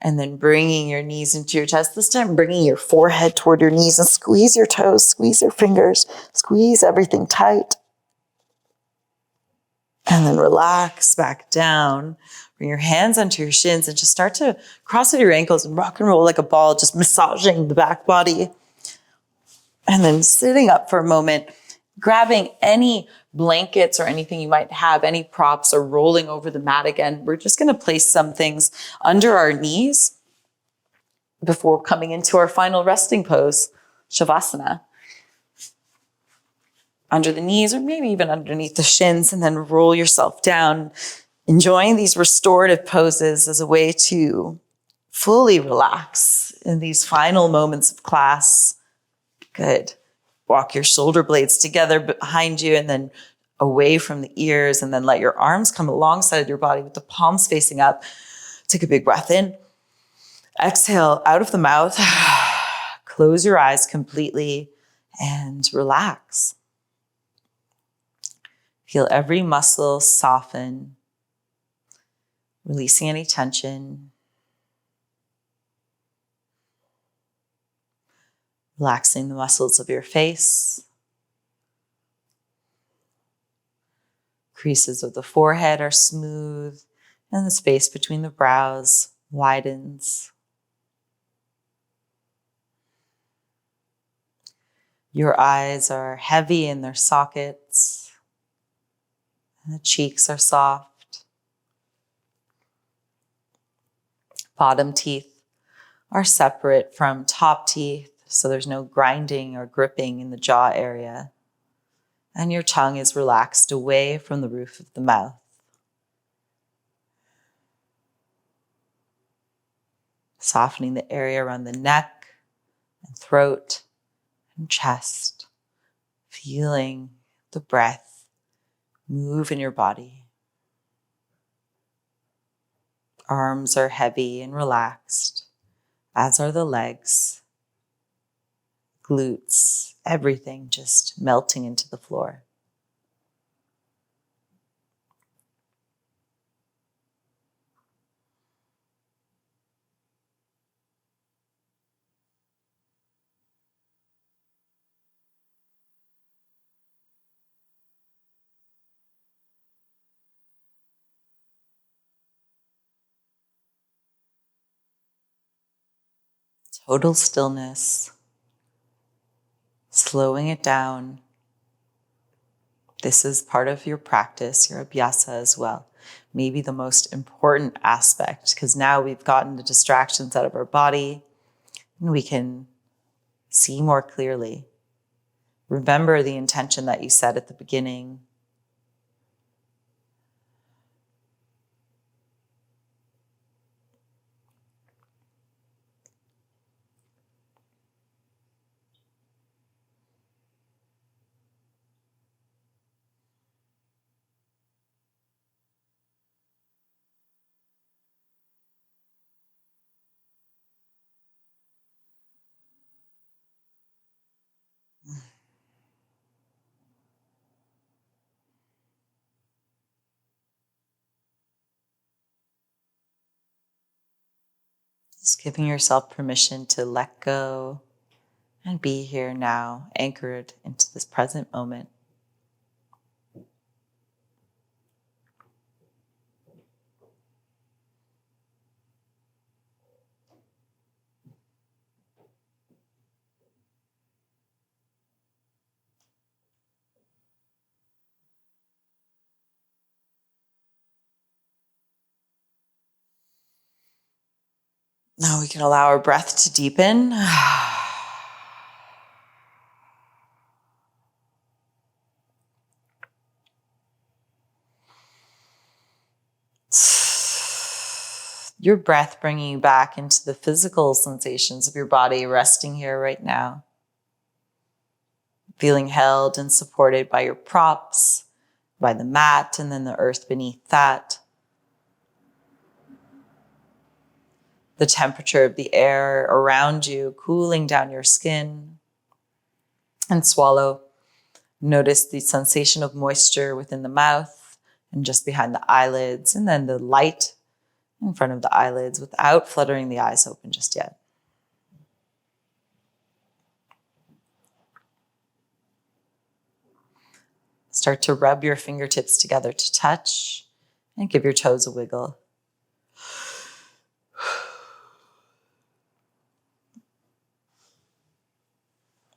and then bringing your knees into your chest. This time, bringing your forehead toward your knees and squeeze your toes, squeeze your fingers, squeeze everything tight. And then relax back down. Bring your hands onto your shins and just start to cross at your ankles and rock and roll like a ball, just massaging the back body. And then sitting up for a moment, grabbing any blankets or anything you might have, any props, or rolling over the mat again. We're just going to place some things under our knees before coming into our final resting pose, Shavasana. Under the knees or maybe even underneath the shins, and then roll yourself down, enjoying these restorative poses as a way to fully relax in these final moments of class. Good. Walk your shoulder blades together behind you and then away from the ears, and then let your arms come alongside your body with the palms facing up. Take a big breath in. Exhale out of the mouth. Close your eyes completely and relax. Feel every muscle soften, releasing any tension. Relaxing the muscles of your face. Creases of the forehead are smooth, and the space between the brows widens. Your eyes are heavy in their sockets, and the cheeks are soft. Bottom teeth are separate from top teeth, so there's no grinding or gripping in the jaw area. And your tongue is relaxed away from the roof of the mouth. Softening the area around the neck and throat and chest, feeling the breath move in your body. Arms are heavy and relaxed, as are the legs, glutes, everything just melting into the floor. Total stillness, slowing it down. This is part of your practice, your abhyasa as well. Maybe the most important aspect, because now we've gotten the distractions out of our body and we can see more clearly. Remember the intention that you set at the beginning. Just giving yourself permission to let go and be here now, anchored into this present moment. Now we can allow our breath to deepen. Your breath bringing you back into the physical sensations of your body, resting here right now. Feeling held and supported by your props, by the mat, and then the earth beneath that. The temperature of the air around you, cooling down your skin. And swallow. Notice the sensation of moisture within the mouth and just behind the eyelids, and then the light in front of the eyelids without fluttering the eyes open just yet. Start to rub your fingertips together to touch and give your toes a wiggle.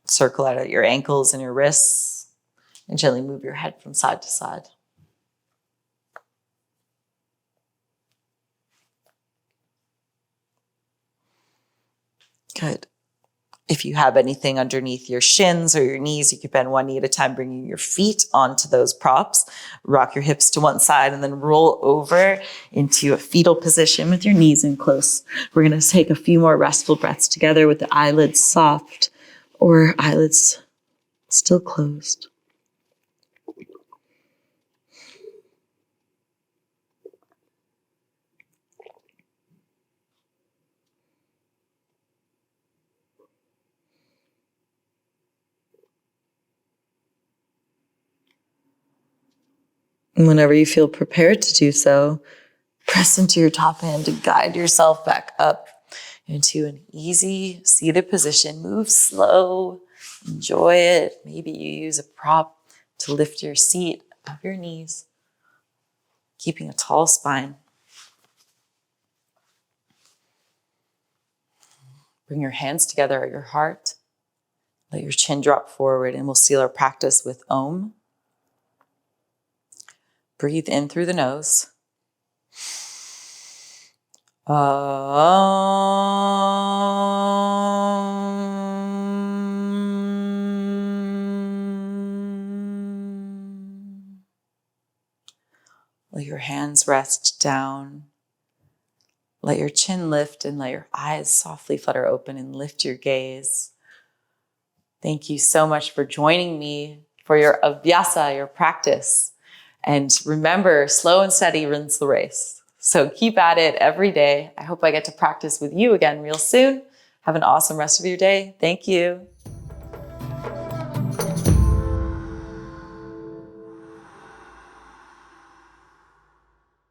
Circle out at your ankles and your wrists and gently move your head from side to side. Good. If you have anything underneath your shins or your knees, you could bend one knee at a time, bringing your feet onto those props. Rock your hips to one side and then roll over into a fetal position with your knees in close. We're going to take a few more restful breaths together with the eyelids soft or eyelids still closed. And whenever you feel prepared to do so, press into your top hand to guide yourself back up into an easy seated position. Move slow, enjoy it. Maybe you use a prop to lift your seat above your knees, keeping a tall spine. Bring your hands together at your heart. Let your chin drop forward, and we'll seal our practice with Om. Breathe in through the nose. Let your hands rest down. Let your chin lift and let your eyes softly flutter open and lift your gaze. Thank you so much for joining me for your Abhyasa, your practice. And remember, slow and steady wins the race. So keep at it every day. I hope I get to practice with you again real soon. Have an awesome rest of your day. Thank you.